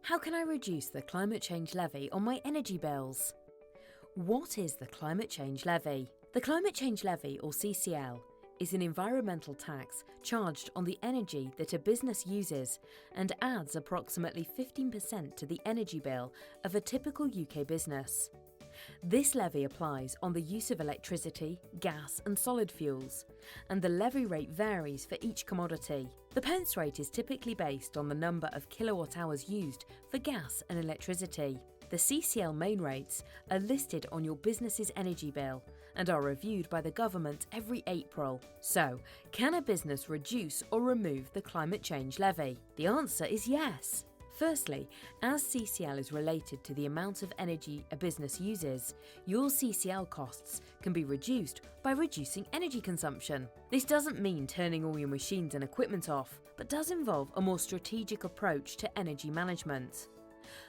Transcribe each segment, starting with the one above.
How can I reduce the climate change levy on my energy bills? What is the Climate Change Levy? The Climate Change Levy, or CCL, is an environmental tax charged on the energy that a business uses and adds approximately 15% to the energy bill of a typical UK business. This levy applies on the use of electricity, gas and solid fuels, and the levy rate varies for each commodity. The pence rate is typically based on the number of kilowatt hours used for gas and electricity. The CCL main rates are listed on your business's energy bill and are reviewed by the government every April. So, can a business reduce or remove the climate change levy? The answer is yes. Firstly, as CCL is related to the amount of energy a business uses, your CCL costs can be reduced by reducing energy consumption. This doesn't mean turning all your machines and equipment off, but does involve a more strategic approach to energy management.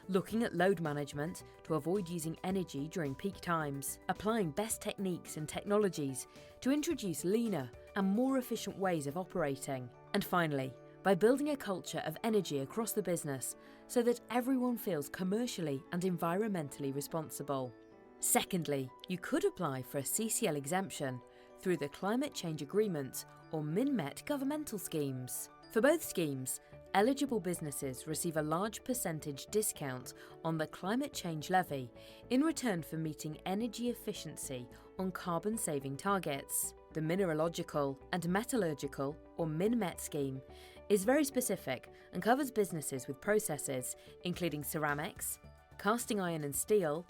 Looking at load management to avoid using energy during peak times, applying best techniques and technologies to introduce leaner and more efficient ways of operating, and finally, by building a culture of energy across the business so that everyone feels commercially and environmentally responsible. Secondly, you could apply for a CCL exemption through the Climate Change Agreement or Min-Met governmental schemes. For both schemes, eligible businesses receive a large percentage discount on the climate change levy in return for meeting energy efficiency on carbon-saving targets. The Mineralogical and Metallurgical, or Min-Met scheme, is very specific and covers businesses with processes including ceramics, casting iron and steel,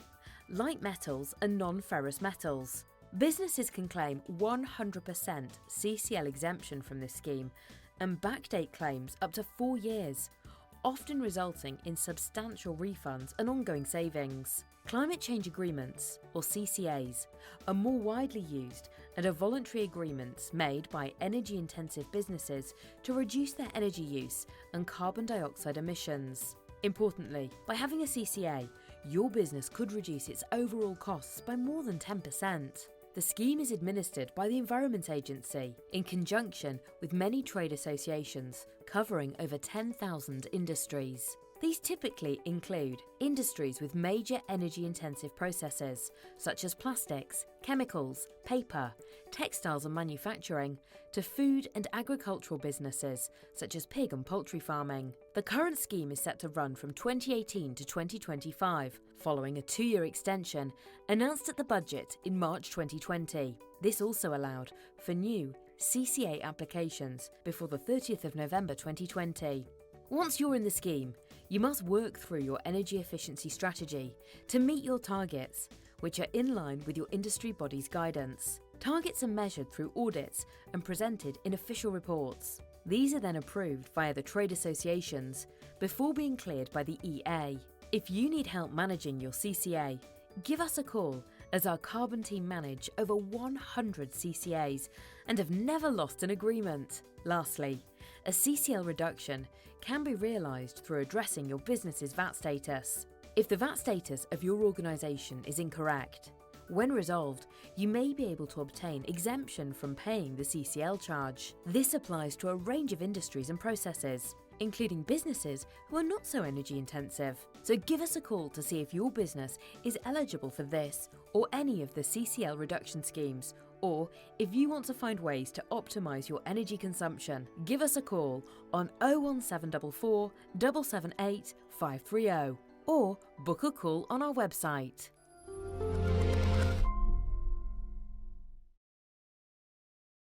light metals and non-ferrous metals. Businesses can claim 100% CCL exemption from this scheme and backdate claims up to 4 years, often resulting in substantial refunds and ongoing savings. Climate change agreements, or CCAs, are more widely used and are voluntary agreements made by energy-intensive businesses to reduce their energy use and carbon dioxide emissions. Importantly, by having a CCA, your business could reduce its overall costs by more than 10%. The scheme is administered by the Environment Agency in conjunction with many trade associations covering over 10,000 industries. These typically include industries with major energy-intensive processes such as plastics, chemicals, paper, textiles and manufacturing, to food and agricultural businesses such as pig and poultry farming. The current scheme is set to run from 2018 to 2025, following a 2-year extension announced at the budget in March 2020. This also allowed for new CCA applications before the 30th of November 2020. Once you're in the scheme, you must work through your energy efficiency strategy to meet your targets, which are in line with your industry body's guidance. Targets are measured through audits and presented in official reports. These are then approved via the trade associations before being cleared by the EA. If you need help managing your CCA, give us a call, as our carbon team manage over 100 CCAs and have never lost an agreement. Lastly, a CCL reduction can be realised through addressing your business's VAT status. If the VAT status of your organisation is incorrect, when resolved, you may be able to obtain exemption from paying the CCL charge. This applies to a range of industries and processes, including businesses who are not so energy intensive. So give us a call to see if your business is eligible for this or any of the CCL reduction schemes, or if you want to find ways to optimise your energy consumption. Give us a call on 01744 778 530 or book a call on our website.